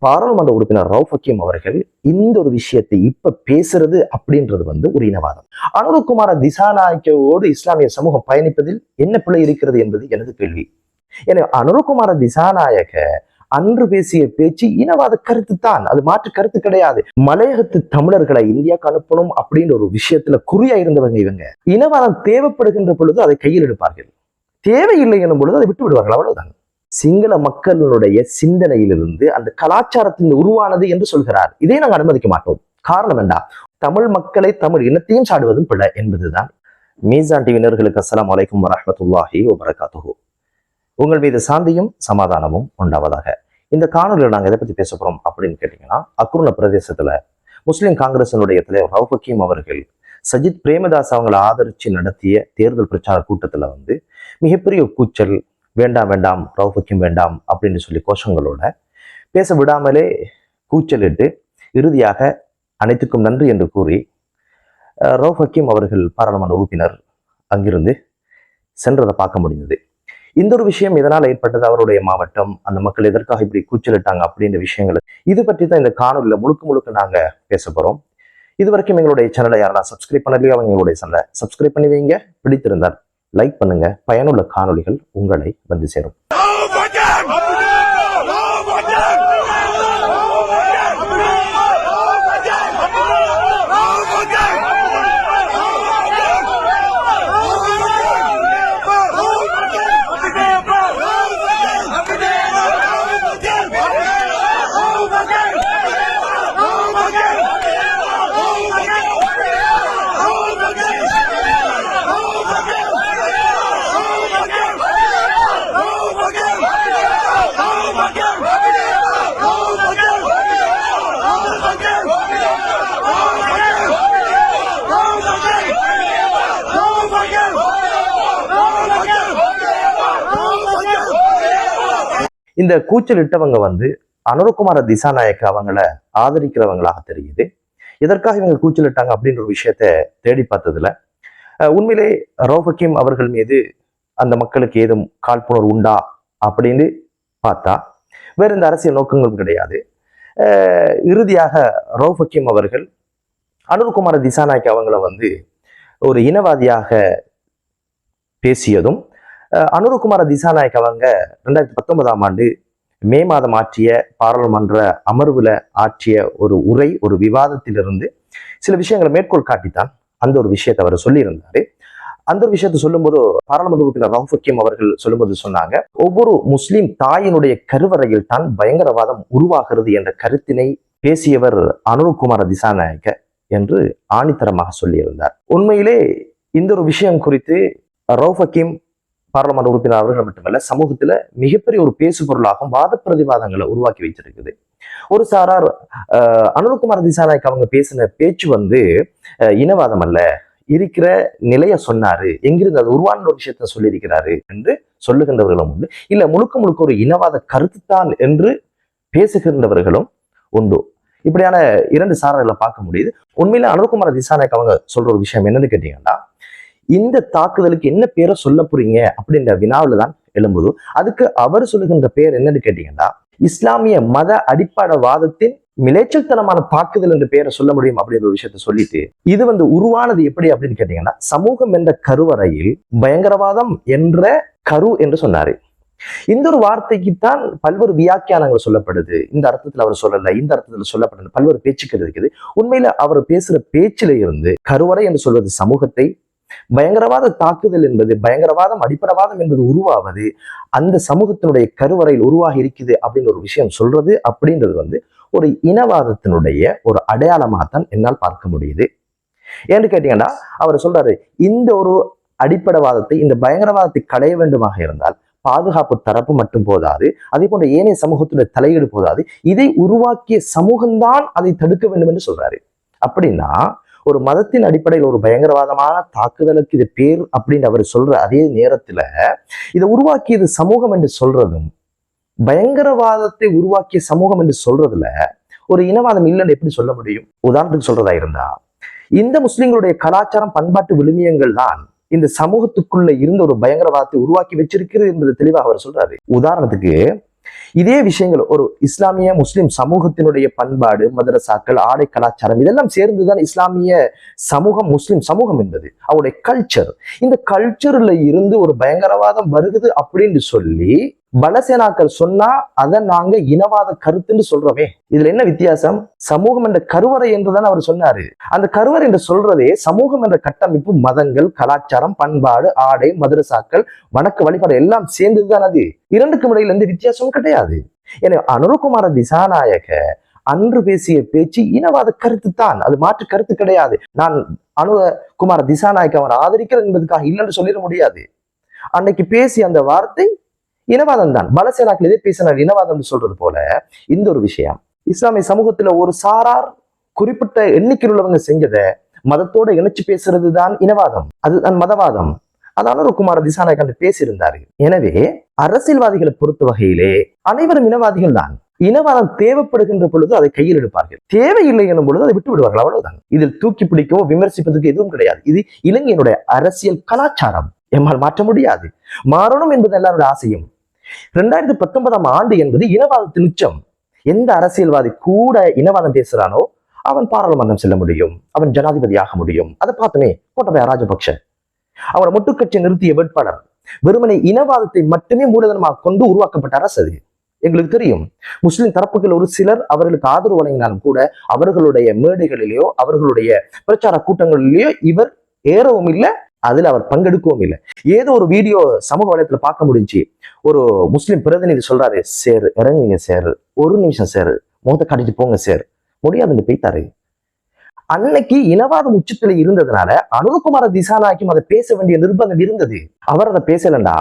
பாராளுமன்ற உறுப்பினர் ரவுஃப் ஹக்கீம் அவர்கள் இந்த ஒரு விஷயத்தை இப்ப பேசுறது அப்படின்றது ஒரு இனவாதம். அனுரகுமார திசாநாயக்கவோடு இஸ்லாமிய சமூகம் பயணிப்பதில் என்ன பிழை இருக்கிறது என்பது எனது கேள்வி. எனவே அனுரகுமார திசாநாயக்க அன்று பேசிய பேச்சு இனவாத கருத்து தான், அது மாற்று கருத்து கிடையாது. மலையகத்து தமிழர்களை இந்தியாவுக்கு அனுப்பணும் அப்படின்ற ஒரு விஷயத்துல குறியா இருந்தவங்க இவங்க. இனவாதம் தேவைப்படுகின்ற பொழுது அதை கையில் எடுப்பார்கள், தேவையில்லை எனும் பொழுது அதை விட்டு விடுவார்கள், அவ்வளவுதான். சிங்கள மக்களுடைய சிந்தனையிலிருந்து அந்த கலாச்சாரத்தின் உருவானது என்று சொல்கிறார். இதை நாங்கள் அனுமதிக்க மாட்டோம். காரணம் என்ன? தமிழ் மக்களை தமிழ் இனத்தையும் சாடுவதும் பிழை என்பதுதான். மீசான் டிவி நேயர்களுக்கு அஸ்ஸலாமு அலைக்கும் வரஹ்மத்துல்லாஹி வபரகாத்துஹு. உங்கள் மீது சாந்தியும் சமாதானமும் உண்டாவதாக. இந்த காணொலியில் நாங்கள் எதை பத்தி பேச போறோம் அப்படின்னு கேட்டீங்கன்னா, அக்குருண பிரதேசத்துல முஸ்லிம் காங்கிரசினுடைய தலைவர் ரவுஃப் ஹக்கீம் அவர்கள் சஜித் பிரேமதாஸ் அவங்களை ஆதரிச்சு நடத்திய தேர்தல் பிரச்சார கூட்டத்துல மிகப்பெரிய கூச்சல், வேண்டாம் வேண்டாம் ரவுஃப் ஹக்கீம் வேண்டாம் அப்படின்னு சொல்லி கோஷங்களோட பேச விடாமலே கூச்சலிட்டு இறுதியாக அனைத்துக்கும் நன்றி என்று கூறி ரவுஃப் ஹக்கீம் அவர்கள் பாராளுமன்ற உறுப்பினர் அங்கிருந்து சென்றதை பார்க்க முடிந்தது. இந்த ஒரு விஷயம் இதனால் ஏற்பட்டது, அவருடைய மாவட்டம், அந்த மக்கள் எதற்காக இப்படி கூச்சலிட்டாங்க அப்படின்ற விஷயங்கள், இது பற்றி தான் இந்த காணொலியில முழுக்க நாங்க பேச போறோம். இது வரைக்கும் எங்களுடைய சேனலை யாரெல்லாம் சப்ஸ்கிரைப் பண்ணலையோ அவங்க எங்களுடைய சேனலை சப்ஸ்கிரைப் பண்ணி வைங்க. பிடித்திருந்தால் லைக் பண்ணுங்க. பயனுள்ள காணொலிகள் உங்களை வந்து சேரும். இந்த கூச்சலிட்டவங்க அனுரகுமார திசாநாயக்க அவங்கள ஆதரிக்கிறவங்களாக தெரியுது. எதற்காக இவங்க கூச்சலிட்டாங்க அப்படின்ற ஒரு விஷயத்த தேடி பார்த்ததுல உண்மையிலே ரவுஃப் ஹக்கீம் அவர்கள் மீது அந்த மக்களுக்கு ஏதும் காழ்ப்புணர்வு உண்டா அப்படின்னு பார்த்தா வேற எந்த அரசியல் நோக்கங்களும் கிடையாது. இறுதியாக ரவுஃப் ஹக்கீம் அவர்கள் அனுரகுமார திசாநாயக்க அவங்கள ஒரு இனவாதியாக பேசியதும், அனுரகுமார திசாநாயக்க அவங்க 2019ஆம் ஆண்டு மே மாதம் ஆற்றிய பாராளுமன்ற அமர்வுல ஆற்றிய ஒரு உரை, ஒரு விவாதத்திலிருந்து சில விஷயங்களை மேற்கோள் காட்டித்தான் அந்த ஒரு விஷயத்தை அவர் சொல்லியிருந்தாரு. அந்த ஒரு விஷயத்தை சொல்லும்போது பாராளுமன்ற உறுப்பினர் ரவுஃப் ஹக்கீம் அவர்கள் சொல்லும்போது சொன்னாங்க, ஒவ்வொரு முஸ்லிம் தாயினுடைய கருவறையில் தான் பயங்கரவாதம் உருவாகிறது என்ற கருத்தினை பேசியவர் அனுரகுமார திசாநாயக்க என்று ஆணித்தரமாக சொல்லியிருந்தார். உண்மையிலே இந்த ஒரு விஷயம் குறித்து ரவுஃப் ஹக்கீம் பாராளுமன்ற உறுப்பினர் அவர்கள் மட்டுமல்ல, சமூகத்துல மிகப்பெரிய ஒரு பேசு பொருளாகவும் வாத பிரதிவாதங்களை உருவாக்கி வைத்திருக்குது. ஒரு சாரார் அனுரகுமார திசாநாயக்க அவங்க பேசின பேச்சு இனவாதம் அல்ல, இருக்கிற நிலைய சொன்னாரு, எங்கிருந்து அது உருவான ஒரு விஷயத்த சொல்லியிருக்கிறாரு என்று சொல்லுகின்றவர்களும் உண்டு. இல்ல முழுக்க ஒரு இனவாத கருத்துத்தான் என்று பேசுகின்றவர்களும் உண்டு. இப்படியான இரண்டு சாரர்களை பார்க்க முடியுது. உண்மையில அனுரகுமார திசாநாயக்க அவங்க சொல்ற ஒரு விஷயம் என்னன்னு கேட்டீங்கன்னா, இந்த தாக்குதலுக்கு என்ன பேரை சொல்ல போறீங்க அப்படின்ற வினாவில தான் எழும்புது. அதுக்கு அவர் சொல்லுகின்ற பேர் என்னன்னு கேட்டீங்கன்னா, இஸ்லாமிய மத அடிப்படைவாதத்தின் மிலேச்சல்தனமான தாக்குதல் என்ற பெயரை சொல்ல முடியும் அப்படின்ற ஒரு விஷயத்த சொல்லிட்டு, இது உருவானது எப்படி அப்படின்னு கேட்டீங்கன்னா, சமூகம் என்ற கருவறையில் பயங்கரவாதம் என்ற கரு என்று சொன்னாரு. இந்த ஒரு வார்த்தைக்குத்தான் பல்வேறு வியாக்கியானங்கள் சொல்லப்படுது. இந்த அர்த்தத்துல அவர் சொல்லல, இந்த அர்த்தத்துல சொல்லப்படுது, பல்வேறு பேச்சுக்கள் இருக்குது. உண்மையில அவர் பேசுற பேச்சில இருந்து கருவறை என்று சொல்வது சமூகத்தை, பயங்கரவாத தாக்குதல் என்பது, பயங்கரவாதம் அடிப்படைவாதம் என்பது உருவாவது அந்த சமூகத்தினுடைய கருவறையில் உருவாகி இருக்குது அப்படின்னு ஒரு விஷயம் சொல்றது அப்படின்றது ஒரு இனவாதத்தினுடைய ஒரு அடையாளமாகத்தான் என்னால் பார்க்க முடியுது. ஏன்னு கேட்டீங்கன்னா, அவர் சொல்றாரு, இந்த ஒரு அடிப்படைவாதத்தை, இந்த பயங்கரவாதத்தை களைய வேண்டுமாக இருந்தால் பாதுகாப்பு தரப்பு மட்டும் போதாது, அதே போன்ற ஏனைய சமூகத்துடைய தலையீடு போதாது, இதை உருவாக்கிய சமூகம்தான் அதை தடுக்க வேண்டும் என்று சொல்றாரு. அப்படின்னா ஒரு மதத்தின் அடிப்படையில் ஒரு பயங்கரவாதமான தாக்குதலுக்கு இது பேர் அப்படின்னு அவர் சொல்ற அதே நேரத்துல இதை உருவாக்கியது சமூகம் என்று சொல்றதும், பயங்கரவாதத்தை உருவாக்கிய சமூகம் என்று சொல்றதுல ஒரு இனவாதம் இல்லைன்னு எப்படி சொல்ல முடியும்? உதாரணத்துக்கு சொல்றதா இருந்தா, இந்த முஸ்லிம்களுடைய கலாச்சாரம், பண்பாட்டு விழுமியங்கள் தான் இந்த சமூகத்துக்குள்ள இருந்த ஒரு பயங்கரவாதத்தை உருவாக்கி வச்சிருக்கிறது என்பது தெளிவாக அவர் சொல்றாரு. உதாரணத்துக்கு இதே விஷயங்கள் ஒரு இஸ்லாமிய முஸ்லிம் சமூகத்தினுடைய பண்பாடு, மதரசாக்கள், ஆடை கலாச்சாரம் இதெல்லாம் சேர்ந்துதான் இஸ்லாமிய சமூகம், முஸ்லிம் சமூகம் என்பது அவருடைய கல்ச்சர். இந்த கல்ச்சர்ல இருந்து ஒரு பயங்கரவாதம் வருகுது அப்படின்னு சொல்லி பலசேனாக்கள் சொன்னா அதை நாங்க இனவாத கருத்துன்னு சொல்றோமே. இதுல என்ன வித்தியாசம்? சமூகம் என்ற கருவறை என்றுதான் அவர் சொன்னாரு. அந்த கருவறை என்று சொல்றதே சமூகம் என்ற கட்டமைப்பு, மதங்கள், கலாச்சாரம், பண்பாடு, ஆடை, மதரசாக்கள், வணக்க வழிபாடு எல்லாம் சேர்ந்ததுதான் அது. இரண்டுக்கும் இடையில எந்த வித்தியாசமும் கிடையாது. எனவே அனுரகுமார திசாநாயக அன்று பேசிய பேச்சு இனவாத கருத்து தான், அது மாற்று கருத்து கிடையாது. நான் அனுரகுமார திசாநாயக்க அவர் ஆதரிக்கிறேன் என்பதற்காக இல்லைன்னு சொல்லிட முடியாது. அன்னைக்கு பேசிய அந்த வார்த்தை இனவாதம் தான். பலசேனாக்கள் எதை பேசினார்? இனவாதம் சொல்றது போல இந்த ஒரு விஷயம் இஸ்லாமிய சமூகத்துல ஒரு சாரார் குறிப்பிட்ட எண்ணிக்கையில் உள்ளவங்க செஞ்சதை மதத்தோட இணைச்சு பேசுறது தான் இனவாதம், அதுதான் மதவாதம். அது அனுரகுமார திசாநாயக்கன் பேசியிருந்தாரு. எனவே அரசியல்வாதிகளை பொறுத்த வகையிலே அனைவரும் இனவாதிகள் தான். இனவாதம் தேவைப்படுகின்ற பொழுது அதை கையில் எடுப்பார்கள், தேவையில்லை எனும் பொழுது அதை விட்டு விடுவார்கள், அவ்வளவுதான். இதில் தூக்கி பிடிக்கவோ விமர்சிப்பதற்கு எதுவும் கிடையாது. இது இலங்கையினுடைய அரசியல் கலாச்சாரம், எம்மால் மாற்ற முடியாது. மாறணும் என்பது எல்லாருடைய ஆசையும். 2019 ஆண்டு என்பது இனவாதத்தின் உச்சம். எந்த அரசியல்வாதி கூட இனவாதம் பேசுறானோ அவன் பாராளுமன்றம் செல்ல முடியும், அவன் ஜனாதிபதி ஆக முடியும். அதை பார்த்தோமே கோட்டபய ராஜபக்ஷ. அவரை முட்டுக்கட்சி நிறுத்திய வேட்பாளர் வெறுமனை இனவாதத்தை மட்டுமே மூலதனமாக கொண்டு உருவாக்கப்பட்ட அரசு அது. எங்களுக்கு தெரியும். முஸ்லிம் தரப்புகள் ஒரு சிலர் அவர்களுக்கு ஆதரவு வழங்கினாலும் கூட அவர்களுடைய மேடைகளிலேயோ அவர்களுடைய பிரச்சார கூட்டங்களிலேயோ இவர் ஏறவும் இல்லை, அதுல அவர் பங்கெடுக்கவும் இல்லை. ஏதோ ஒரு வீடியோ சமூக வலையத்துல பார்க்க முடிஞ்சு, ஒரு முஸ்லிம் பிரதிநிதி சொல்றாரு, சேர் இறங்குங்க சேர், ஒரு நிமிஷம் சேர், முகத்தை காட்டிட்டு போங்க சேர், முடியாதுன்னு போய்த்தாரு. அன்னைக்கு இனவாதம் உச்சத்துல இருந்ததுனால அனுரகுமார திசாநாயக்கும் அதை பேச வேண்டிய நிர்பந்தம் இருந்தது. அவர் அதை பேசலண்டா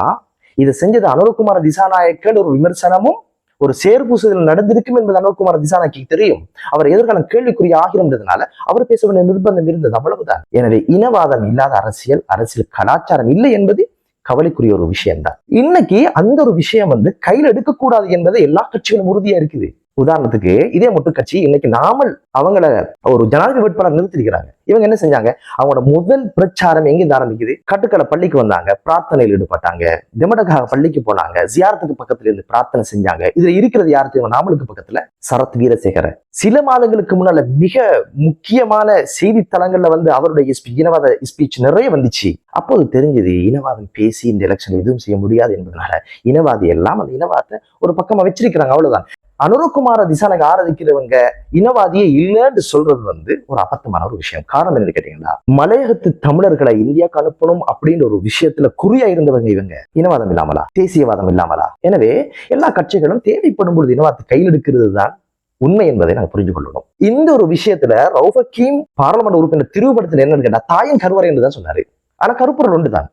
இதை செஞ்சது அனுரகுமார திசாநாயக்கன் ஒரு விமர்சனமும் ஒரு சேர்பூசுதல் நடந்திருக்கும் என்பது அனுரகுமார திசாநாயக்கு தெரியும். அவர் எதிர்காலம் கேள்விக்குரிய ஆகிறதுனால அவர் பேச வேண்டிய நிர்பந்தம் இருந்தது, அவ்வளவுதான். எனவே இனவாதம் இல்லாத அரசியல், அரசியல் கலாச்சாரம் இல்லை என்பது கவலைக்குரிய ஒரு விஷயம்தான். இன்னைக்கு அந்த ஒரு விஷயம் கையில் எடுக்கக்கூடாது என்பதை எல்லா கட்சிகளும் உறுதியா இருக்குது. உதாரணத்துக்கு இதே முட்டுக்கட்சி இன்னைக்கு நாமல் அவங்கள ஒரு ஜனாதிபதி வேட்பாளர் நிறுத்திருக்கிறாங்க. இவங்க என்ன செஞ்சாங்க? அவங்களோட முதல் பிரச்சாரம் எங்கிருந்து ஆரம்பிக்குது? கட்டுக்கலை பள்ளிக்கு வந்தாங்க, பிரார்த்தனையில் ஈடுபட்டாங்க, தெமடகா பள்ளிக்கு போனாங்க, ஜியாரத்துக்கு பக்கத்துல இருந்து பிரார்த்தனை செஞ்சாங்க. இதுல இருக்கிறது யாரு தெரியும்? நாமலுக்கு பக்கத்துல சரத் வீரசேகர. சில மாதங்களுக்கு முன்னால மிக முக்கியமான செய்தித்தலங்கள்ல அவருடைய இனவாத ஸ்பீச் நிறைய வந்துச்சு. அப்போது தெரிஞ்சது இனவாதம் பேசி இந்த எலெக்ஷன் எதுவும் செய்ய முடியாது என்பதனால இனவாதி எல்லாம் அந்த இனவாதத்தை ஒரு பக்கமா வச்சிருக்கிறாங்க, அவ்வளவுதான். அனுரகுமார திசாநாயக்க ஆராதிக்கிறவங்க இனவாதியே இல்லைன்னு சொல்றது ஒரு அபத்தமான ஒரு விஷயம். காரணம் என்ன கேட்டீங்கன்னா, மலையகத்து தமிழர்களை இந்தியாவுக்கு அனுப்பணும் அப்படின்ற ஒரு விஷயத்துல குறியா இருந்தவங்க இவங்க. இனவாதம் இல்லாமலா? தேசியவாதம் இல்லாமலா? எனவே எல்லா கட்சிகளும் தேவைப்படும் பொழுது இனவாதத்தை கையில் எடுக்கிறது தான் உண்மை என்பதை நாங்கள் புரிஞ்சு கொள்ளணும். இந்த ஒரு விஷயத்துல ரவுஃப் ஹக்கீம் பாராளுமன்ற உறுப்பினர் திருவுபடுத்தல் என்னன்னு கேட்டா தாயின் கருவறை என்றுதான் சொன்னாரு. ஆனா கருப்பொருள் ஒன்றுதான்.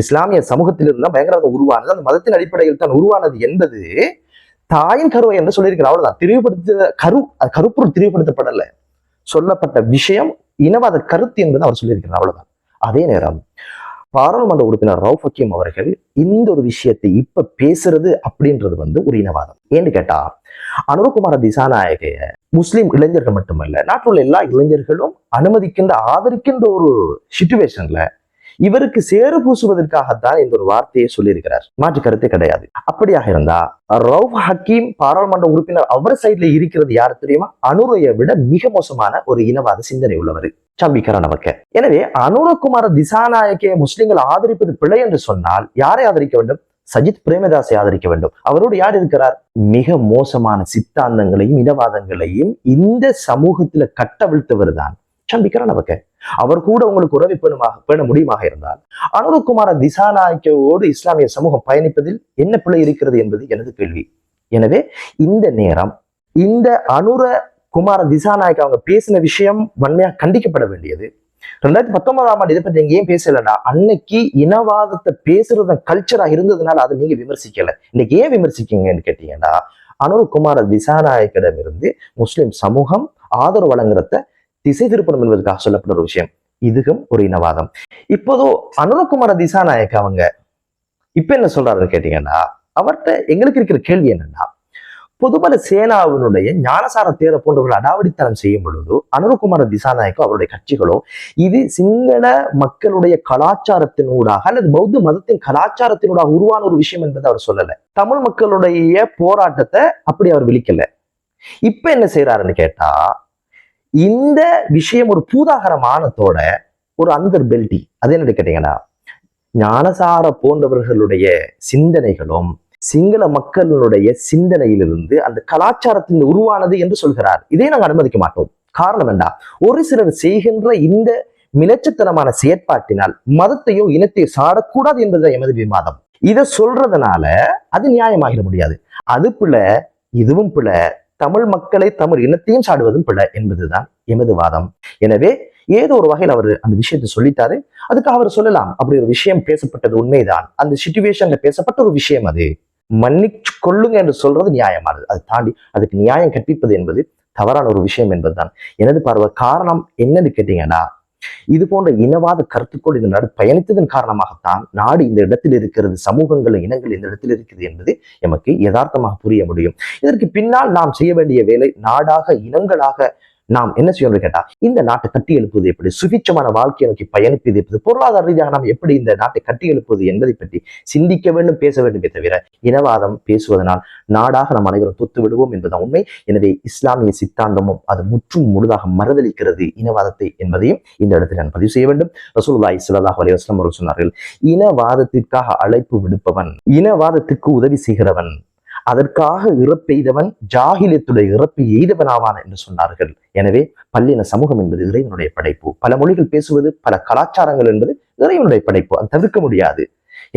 இஸ்லாமிய சமூகத்திலிருந்து தான் பயங்கரவாதம் உருவானது, அந்த மதத்தின் அடிப்படையில் தான் உருவானது என்பது தாயின் கருவை என்று சொல்லியிருக்கிற, அவ்வளவுதான். கருப்பொருள் திரிவுபடுத்தப்படல. சொல்லப்பட்ட விஷயம் இனவாத கருத்து என்பது அவர் சொல்லியிருக்கிறார், அவ்வளவுதான். அதே நேரம் பாராளுமன்ற உறுப்பினர் ரவுஃப் ஹக்கீம் அவர்கள் இந்த ஒரு விஷயத்தை இப்ப பேசுறது அப்படின்றது ஒரு இனவாதம். ஏன்னு கேட்டா, அனுரகுமார திசாநாயக முஸ்லிம் இளைஞர்கள் மட்டுமல்ல, நாட்டில் உள்ள எல்லா இளைஞர்களும் அனுமதிக்கின்ற ஆதரிக்கின்ற ஒரு சிச்சுவேஷன்ல இவருக்கு சேறு பூசுவதற்காகத்தான் இந்த ஒரு வார்த்தையை சொல்லியிருக்கிறார். மாற்று கருத்தே கிடையாது. அப்படியாக இருந்தா ரவுஃப் ஹக்கீம் பாராளுமன்ற உறுப்பினர் அவர் சைட்ல இருக்கிறது யாரு தெரியுமா? அனுரையை விட மிக மோசமான ஒரு இனவாத சிந்தனை உள்ளவர் சம்பிக்கரன் நமக்கு. எனவே அனுரகுமார திசாநாயக்கை முஸ்லிம்கள் ஆதரிப்பது பிழை என்று சொன்னால் யாரை ஆதரிக்க வேண்டும்? சஜித் பிரேமதாசை ஆதரிக்க வேண்டும். அவரோடு யார் இருக்கிறார்? மிக மோசமான சித்தாந்தங்களையும் இனவாதங்களையும் இந்த சமூகத்துல கட்டவிழ்த்தவர் தான் சம்பிக்கரன் நமக்கு. அவர் கூட உங்களுக்கு உறவை பேண முடியுமாக இருந்தால் அனுரகுமார திசாநாயக்கோடு இஸ்லாமிய சமூகம் பயணிப்பதில் என்ன பிழை இருக்கிறது என்பது எனது கேள்வி. எனவே இந்த நேரம் இந்த அனுரகுமார திசாநாயக்க அவங்க பேசின விஷயம் வன்மையா கண்டிக்கப்பட வேண்டியது. 2019 இதை பற்றி நீங்க ஏன் பேசலடா? அன்னைக்கு இனவாதத்தை பேசுறது கல்ச்சரா இருந்ததுனால அதை நீங்க விமர்சிக்கல. இன்னைக்கு ஏன் விமர்சிக்கீங்கன்னு கேட்டீங்கன்னா, அனுரகுமார திசாநாயக்கிடம் இருந்து முஸ்லிம் சமூகம் ஆதரவு வழங்குறத திசை திருப்பணும் என்பதற்காக சொல்லப்பட்ட ஒரு விஷயம். இதுவும் ஒரு இனவாதம். இப்போதோ அனுரகுமார திசாநாயக்க அவங்க இப்ப என்ன சொல்றாருன்னு கேட்டீங்கன்னா, அவர்கிட்ட எங்களுக்கு இருக்கிற கேள்வி என்னன்னா, பொதுபல சேனாவினுடைய ஞானசார தேர போன்றவர்கள் அடாவடித்தனம் செய்யும் பொழுது அனுரகுமார திசாநாயக்கோ அவருடைய கட்சிகளோ இது சிங்கள மக்களுடைய கலாச்சாரத்தினூடாக அல்லது பௌத்த மதத்தின் கலாச்சாரத்தினூடாக உருவான ஒரு விஷயம் என்பதை அவர் சொல்லல. தமிழ் மக்களுடைய போராட்டத்தை அப்படி அவர் விழிக்கல. இப்ப என்ன செய்யறாருன்னு கேட்டா, இந்த விஷயம் ஒரு பூதாகரமானத்தோட ஒரு அந்தர் பெல்டி. அது என்ன கேட்டீங்கன்னா, ஞானசார போன்றவர்களுடைய சிந்தனைகளும் சிங்கள மக்களுடைய சிந்தனையிலிருந்து அந்த கலாச்சாரத்தின் உருவானது என்று சொல்கிறார். இதை நாங்கள் அனுமதிக்க மாட்டோம். காரணம் என்ன? ஒரு சிலர் செய்கின்ற இந்த மிலச்சத்தனமான செயற்பாட்டினால் மதத்தையோ இனத்தையோ சாடக்கூடாது என்பது எமது விவாதம். இதை சொல்றதுனால அது நியாயமாகிட முடியாது. அது பிழை, இதுவும் பிழை. தமிழ் மக்களை தமிழ் இனத்தையும் சாடுவதும் பிழை என்பதுதான் எமது வாதம். எனவே ஏதோ ஒரு வகையில் அவர் அந்த விஷயத்தை சொல்லிட்டாரு. அதுக்காக அவர் சொல்லலாம், அப்படி ஒரு விஷயம் பேசப்பட்டது உண்மைதான், அந்த சிச்சுவேஷன்ல பேசப்பட்ட ஒரு விஷயம், அது மன்னிச்சு கொள்ளுங்க என்று சொல்றது நியாயமானது. அதை தாண்டி அதுக்கு நியாயம் கற்பிப்பது என்பது தவறான ஒரு விஷயம் என்பதுதான் எனது பார்வை. காரணம் என்னன்னு கேட்டீங்கன்னா, இது போன்ற இனவாத கருத்துக்கள் இந்த நாடு பயணித்ததன் காரணமாகத்தான் நாடு இந்த இடத்தில் இருக்கிறது, சமூகங்கள் இனங்கள் இந்த இடத்தில் இருக்கிறது என்பது எமக்கு யதார்த்தமாக புரிய முடியும். இதற்கு பின்னால் நாம் செய்ய வேண்டிய வேலை, நாடாக இனங்களாக நாம் என்ன செய்யணும் கேட்டா, இந்த நாட்டை கட்டி எழுப்புவது எப்படி, சுபிட்சமான வாழ்க்கையை நோக்கி பயணிப்பது எப்படி, பொருளாதார ரீதியாக நாம் எப்படி இந்த நாட்டை கட்டி எழுப்புவது என்பதை பற்றி சிந்திக்க வேண்டும், பேச வேண்டுமே தவிர இனவாதம் பேசுவதனால் நாடாக நாம் அனைவரும் தொத்து விடுவோம் என்பதுதான் உண்மை. எனவே இஸ்லாமிய சித்தாந்தமும் அது முற்றும் முழுதாக மறுதளிக்கிறது இனவாதத்தை என்பதையும் இந்த இடத்தில் நான் பதிவு செய்ய வேண்டும். ரசூலுல்லாஹி ஸல்லல்லாஹு அலைஹி வஸல்லம் அவர்கள் சொன்னார்கள், இனவாதத்திற்காக அழைப்பு விடுப்பவன், இனவாதத்திற்கு உதவி செய்கிறவன், அதற்காக இறப்பெய்தவன் ஜாகிலியத்துடைய இறப்பை எய்தவனாவான் என்று சொன்னார்கள். எனவே பல்லின சமூகம் என்பது இறைவனுடைய படைப்பு. பல மொழிகள் பேசுவது, பல கலாச்சாரங்கள் என்பது இறைவனுடைய படைப்பு, அது தவிர்க்க முடியாது.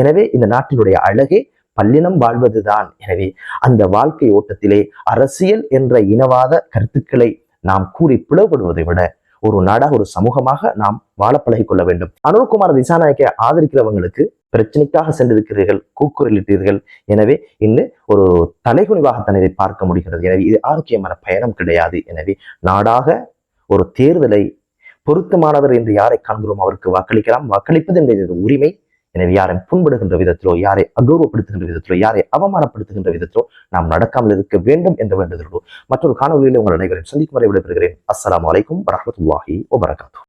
எனவே இந்த நாட்டினுடைய அழகே பல்லினம் வாழ்வதுதான். எனவே அந்த வாழ்க்கை ஓட்டத்திலே அரசியல் என்ற இனவாத கருத்துக்களை நாம் கூறி பிளவுபடுவதை விட ஒரு நாடாக, ஒரு சமூகமாக நாம் வாழ பழகிக் கொள்ள வேண்டும். அனுரகுமார திசாநாயக்கை ஆதரிக்கிறவங்களுக்கு பிரச்சனைக்காக சென்றிருக்கிறீர்கள், கூக்குரலிட்டீர்கள். எனவே இன்னும் ஒரு தலைகுனிவாகத்தான் இதை பார்க்க முடிகிறது. எனவே இது ஆரோக்கியமான பயணம் கிடையாது. எனவே நாடாக ஒரு தேர்தலை பொருத்தமானவர் என்று யாரை காண்கிறோம் அவருக்கு வாக்களிக்கலாம். வாக்களிப்பது என்பது உரிமை. எனவே யாரை புண்படுகின்ற விதத்திலோ, யாரை அகௌரவப்படுத்துகின்ற விதத்திலோ, யாரை அவமானப்படுத்துகின்ற விதத்திலோ நாம் நடக்காமல் இருக்க வேண்டும் என்ற வேண்டுதலோடு மற்றொரு காணொலியிலே உங்கள் அனைவரையும் சந்திக்கும் வரை விடைபெறுகிறேன். அஸ்ஸலாமு அலைக்கும் வரஹ்மத்துல்லாஹி வபரகாத்துஹு.